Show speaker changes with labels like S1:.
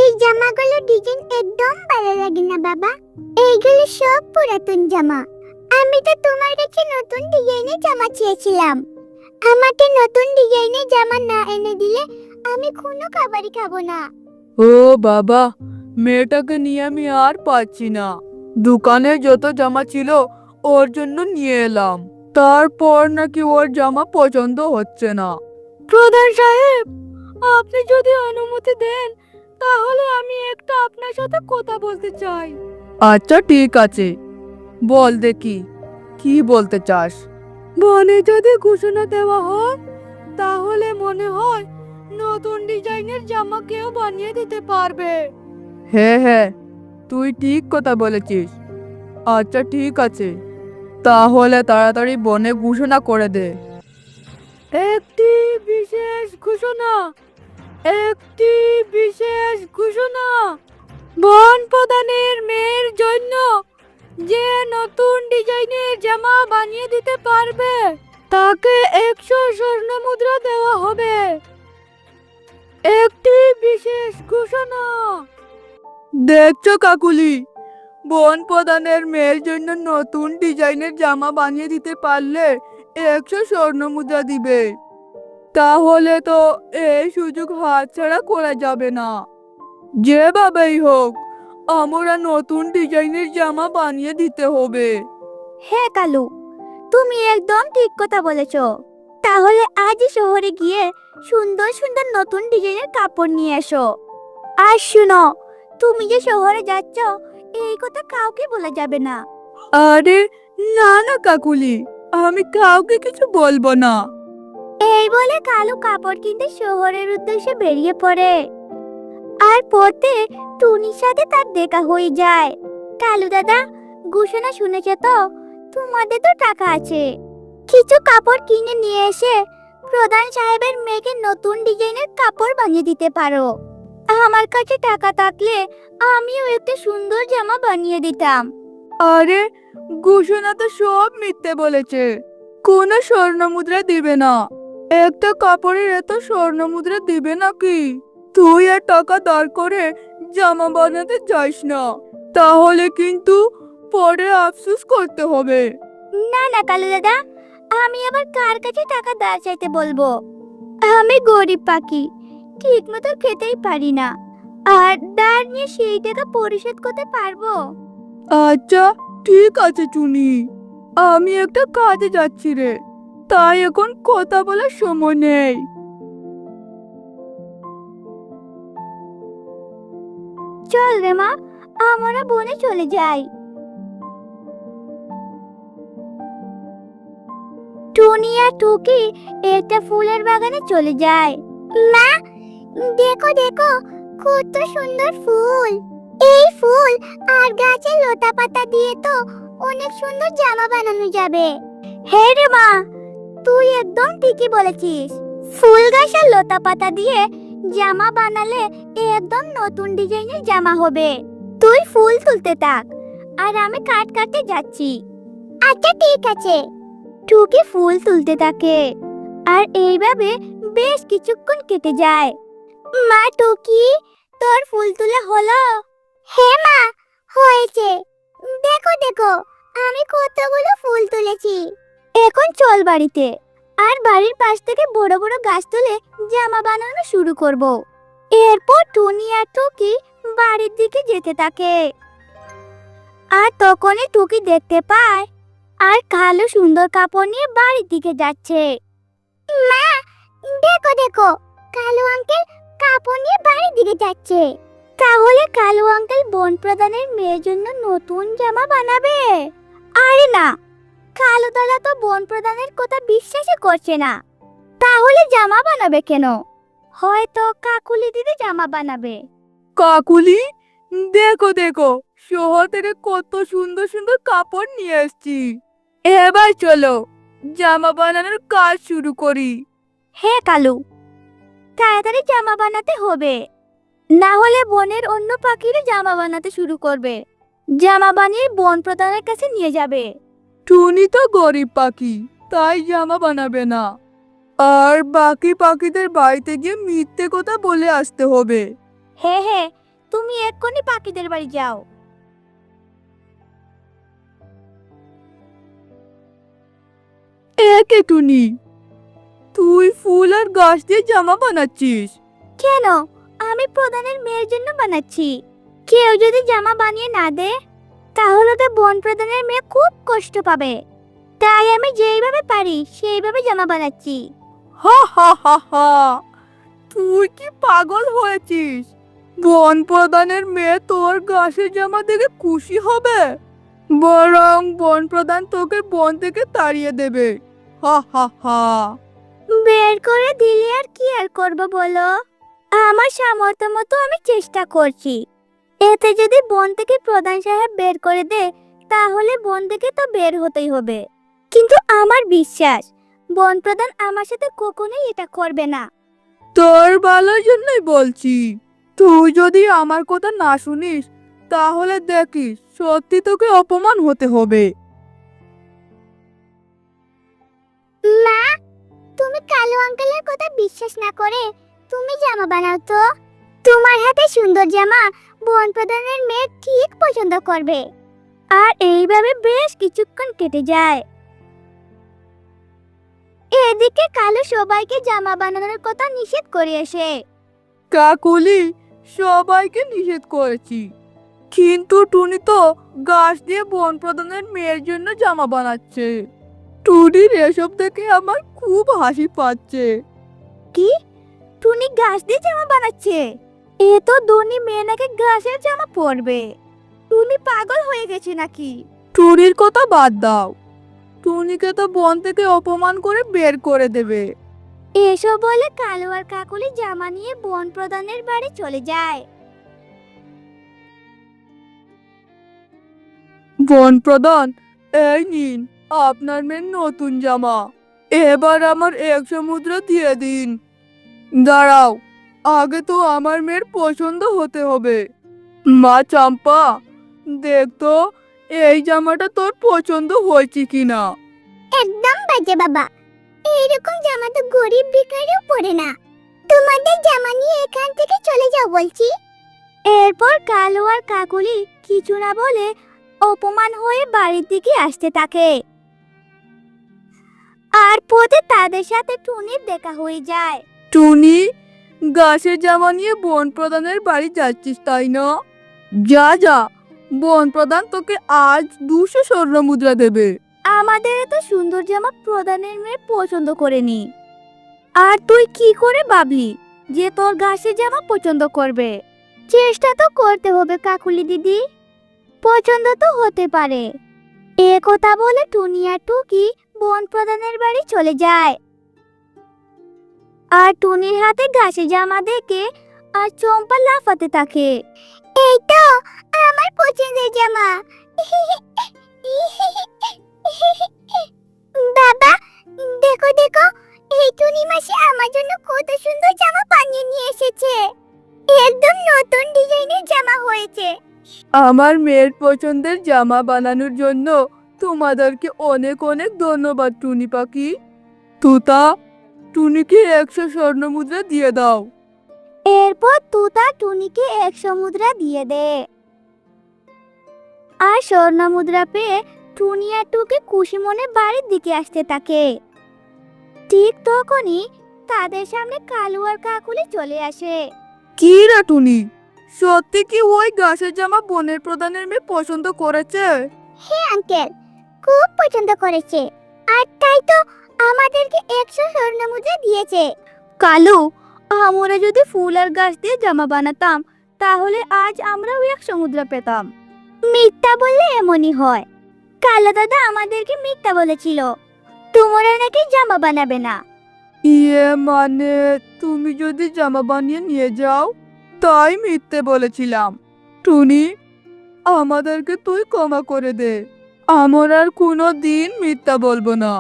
S1: এই জামাগুলো ডিজাইন একদম ভালো লাগে না বাবা। এইগুলো সব পুরাতন জামা। আমি তো তোমার কাছে নতুন ডিজাইনের জামা চেয়েছিলাম। আমাকে নতুন ডিজাইনের জামা না এনে দিলে আমি কোনো খাবারই খাবো না।
S2: ও বাবা, মেয়েটাকে নিয়ে আমি আর পাচ্ছি না। দোকানে যত জামা ছিল ওর জন্য নিয়ে এলাম, তারপর নাকি ওর জামা পছন্দ হচ্ছে না। প্রধান সাহেব, আপনি যদি অনুমতি দেন তাহলে আমি একটা আপনার সাথে কথা বলতে চাই। আচ্ছা ঠিক আছে, বল দেখি কি বলতে চাস। বনে যদি ঘোষণা দেওয়া হয় তাহলে মনে হয় নতুন ডিজাইনের জামা কেউ বানিয়ে দিতে পারবে। হ্যাঁ হ্যাঁ, তুই ঠিক কথা বলেছিস। আচ্ছা ঠিক আছে, তাহলে তাড়াতাড়ি বনে ঘোষণা করে দে। একটি বিশেষ ঘোষণা, একটি বিশেষ ঘোষণা। বন প্রধানের মেয়ের জন্য যে নতুন ডিজাইনের জামা বানিয়ে দিতে পারবে তাকে 100 স্বর্ণ মুদ্রা দেওয়া হবে। একটি বিশেষ ঘোষণা। দেখছো কাকুলি, বন প্রধানের মেয়ের জন্য নতুন ডিজাইনের জামা বানিয়ে দিতে পারলে 100 স্বর্ণ মুদ্রা দিবে। তাহলে তো এই সুযোগ হাতছাড়া করা যাবে না। যেভাবেই হোক আমরা নতুন ডিজাইনের জামা বানিয়ে দিতে হবে।
S1: হ্যাঁ কালু, তুমি একদম ঠিক কথা বলেছ। তাহলে আজই শহরে গিয়ে সুন্দর সুন্দর নতুন ডিজাইনের কাপড় নিয়ে এসো। আর শুনো, তুমি যে শহরে যাচ্ছ এই কথা কাউকে বলা যাবে না।
S2: আরে না না কাকুলি, আমি কাউকে কিছু বলবো না।
S1: এই বলে কালু কাপড় কিনতে শহরের উদ্দেশ্যে বেরিয়ে পড়ে। আর পথে টুনির সাথে তার দেখা হয়ে যায়। কালু দাদা, ঘোষণা শুনেছে তো? তোমাদের তো টাকা আছে, কিছু কাপড় কিনে নিয়ে এসে প্রধান সাহেবের মেয়েকে নতুন ডিজাইনের কাপড় বানিয়ে দিতে পারো। আমার কাছে টাকা থাকলে আমিও একটা সুন্দর জামা বানিয়ে দিতাম।
S2: আরে ঘোষণা তো সব মিথ্যে বলেছে, কোনো স্বর্ণ মুদ্রা দিবে না। একটা কাপড়ের এত স্বর্ণ মুদ্রা দিবে নাকি? তুই আর টাকা দাঁড় করে জামা বানাতে চাইস না, তাহলে কিন্তু পরে আফসোস করতে হবে।
S1: না না কালু দাদা, আমি আবার কার কাছে টাকা ধার চাইতে বলবো? আমি গরিব পাখি, ঠিক মতো খেতেই পারি না। আর ধার নিয়ে সেই টাকা পরিশোধ করতে পারবো?
S2: আচ্ছা ঠিক আছে টুনি, আমি একটা কাজে যাচ্ছি রে, তাই এখন কথা বলার সময় নেই।
S1: চল রে মা, আমরা বনে চলে যাই। টুনি আর টুকি একটা ফুলের বাগানে চলে যায়। মা, দেখো দেখো, কত সুন্দর ফুল! এই ফুল আর গাছের লতা পাতা দিয়ে তো অনেক সুন্দর জামা বানানো যাবে। হ্যাঁ রে মা, তুই একদম ঠিকই বলেছিস। ফুল গাছ আর লতা পাতা দিয়ে জামা বানালে একদম নতুন ডিজাইনের জামা হবে। তুই ফুল তুলতে থাক, আর আমি কাট কাটতে যাচ্ছি। আচ্ছা ঠিক আছে। টুকি ফুল তুলতে থাকে, আর এইভাবে বেশ কিছুক্ষণ কেটে যায়। মা টুকি, তোর ফুল তোলা হলো? হ্যাঁ মা, হয়েছে। দেখো দেখো, আমি কতগুলো ফুল তুলেছি। এখন চল বাড়িতে, আর বাড়ির পাশ থেকে বড় বড় গাছ তুলে জামা বানানো শুরু করব। এরপর টুনি আর টুকি বাড়ির দিকে যেতে থাকে। আর তখনই টুকি দেখতে পায় আর কালো সুন্দর কাপড় নিয়ে বাড়ির দিকে যাচ্ছে। মা, দেখো দেখো, কালো আঙ্কেল কাপড় নিয়ে বাড়ির দিকে যাচ্ছে। তাহলে কালো আঙ্কেল বন প্রধানের মেয়ের জন্য নতুন জামা বানাবে? আরে না, কালো দাদা তো বন প্রধানের কথা বিশ্বাসই করছে না। তাহলে জামা বানাবে কেন? হয়তো কাকুলি দিদি জামা বানাবে।
S2: কাকুলি, দেখো দেখো, শহর থেকে কত সুন্দর সুন্দর কাপড় নিয়ে এসেছি। এবার চলো জামা বানানোর কাজ শুরু করি।
S1: হ্যাঁ কালু, তাড়াতাড়ি জামা বানাতে হবে, না হলে বনের অন্য পাখিরা জামা বানাতে শুরু করবে। জামা বানিয়ে বন প্রধানের কাছে নিয়ে যাবে।
S2: টুনি তো গরিব পাখি, তাই জামা বানাবে না। আর বাকি পাখিদের বাড়িতে গিয়ে মিথ্যে কথা বলে আসতে হবে।
S1: হ্যাঁ হ্যাঁ, তুমি এক্ষুনি পাখিদের বাড়ি যাও।
S2: একে টুনি, তুই ফুল আর গাছ দিয়ে জামা বানাচ্ছিস?
S1: কেন? আমি প্রধানের মেয়ের জন্য বানাচ্ছি। কেউ যদি জামা বানিয়ে না দেয় তাহলে তো বন প্রধানের মেয়ে খুব কষ্ট পাবে। তাই আমি যেইভাবে পারি সেইভাবে জামা বানাচ্ছি।
S2: হা হা হা হা, তুই কি পাগল হয়েছিস? বন প্রধানের মেয়ে তোর গাছের জামা দেখে খুশি হবে, বরং বন প্রধান তোকে বন থেকে তাড়িয়ে দেবে। হা হা হা।
S1: বের করে দিলে আর কি আর করবো বলো? আমার সামর্থ্য মতো আমি চেষ্টা করছি। এতে যদি বন থেকে প্রধান সাহেব বের করে দে তাহলে বন থেকে তো বের হতেই হবে। কিন্তু আমার বিশ্বাস বন প্রধান আমার সাথে কখনোই এটা করবে না।
S2: তোর ভালোর জন্যই বলছি, তুই যদি আমার কথা না শুনিস তাহলে দেখিস সত্যি তোকে অপমান হতে হবে।
S1: মা, তুমি কালু আঙ্কেলের কথা বিশ্বাস না করে তুমি জামা বানাও তো। তোমার হাতে সুন্দর জামা বন প্রধানের মেয়ে ঠিক পছন্দ করবে। আর এইভাবে বেশ কিছুক্ষণ কেটে যায়। এদিকে কালু সবাইকে জামা বানানোর কথা নিষেধ করে আসে।
S2: কাকুলি, সবাইকে নিষেধ করেছি, কিন্তু টুনি তো গাছ দিয়ে বন প্রধানের মেয়ের জন্য জামা বানাচ্ছে। টুনির এসব দেখে আমার খুব হাসি পাচ্ছে।
S1: কি? টুনি গাছ দিয়ে জামা বানাচ্ছে? এ তো ধনী মেয়ে নাকি গাছের জামা পরবে? টুনি পাগল হয়ে গেছে নাকি?
S2: টুনির কথা বাদ দাও, টুনিকে তো বন থেকে অপমান করে বের করে দেবে।
S1: এসব বলে কালু আর কাকুলি জামা নিয়ে বন প্রধানের বাড়ি চলে যায়।
S2: বন প্রধান, এই নিন আপনার মেয়ের নতুন জামা। এবার আমার 100 মুদ্রা দিয়ে দিন। দাঁড়াও, আগে তো আমার মেয়ের পছন্দ হতে হবে। মা চম্পা, দেখ তো এই জামাটা তোর পছন্দ হয়েছে কিনা।
S1: একদম বাজে বাবা, এইরকম জামা তো গরিব ভিখারিও পরে না। তোমাদের জামা নিয়ে এখান থেকে চলে যাও বলছি। এরপর কালু আর কাকুলি কিছু না বলে অপমান হয়ে বাড়ির দিকে আসতে থাকে। আর পথে তাদের সাথে টুনির দেখা হয়ে যায়।
S2: টুনি, গাছের জামা নিয়ে বন প্রধানের বাড়ি যাচ্ছিস তাই না? যা যা, বন প্রধান তোকে আজ 200 স্বর্ণ মুদ্রা দেবে।
S1: আমাদের এত সুন্দর জামা প্রধানের মেয়ে পছন্দ করেনি। আর তুই কি করে ভাবলি যে তোর গাছের জামা পছন্দ করবে? চেষ্টা তো করতে হবে কাকুলি দিদি, পছন্দ তো হতে পারে। এ কথা বলে টুনি আর টুকি বন প্রধানের বাড়ি চলে যায়। আর টুনির হাতে গাছের জামা দেখে আর চম্পা লাফাতে থাকে। এই তো আমার পছন্দের জামা। বাবা, দেখো দেখো, এই টুনি মাসি আমার জন্য কত সুন্দর জামা বানিয়ে নিয়ে এসেছে। একদম নতুন ডিজাইনের জামা হয়েছে।
S2: আমার মেয়ের পছন্দের জামা বানানোর জন্য তোমাদেরকে অনেক অনেক ধন্যবাদ টুনি পাখি। তুতা, টুনিকে 100 স্বর্ণ মুদ্রা দিয়ে দাও।
S1: এরপর তুতা টুনিকে 100 মুদ্রা দিয়ে দেয়। আর স্বর্ণ মুদ্রা পেয়ে টুনি আর টুকি খুশি মনে বাড়ির দিকে আসতে থাকে। ঠিক তখনই তাদের সামনে কালু আর কাকুলি চলে আসে।
S2: কি রে টুনি, সত্যি কি ওই গাছের জামা বনের প্রধানের মেয়ে পছন্দ করেছে?
S1: হ্যাঁ আঙ্কেল, খুব পছন্দ করেছে। আর তাই তো আমাদেরকে 100 স্বর্ণ মুদ্রা দিয়েছে।
S2: কালু, আমরা যদি ফুল আর গাছ দিয়ে জামা বানাতাম তাহলে আজ আমরাও 100 মুদ্রা পেতাম।
S1: মিথ্যা বললে এমনই হয়। কালো দাদা আমাদেরকে মিথ্যা বলেছিল, তোমরা নাকি জামা বানাবে না।
S2: ইয়ে মানে তুমি যদি জামা বানিয়ে নিয়ে যাও তাই মিথ্যে বলেছিলাম। টুনি, আমাদেরকে তুই ক্ষমা করে দে, আমরা আর কোনো দিন মিথ্যা বলবো না।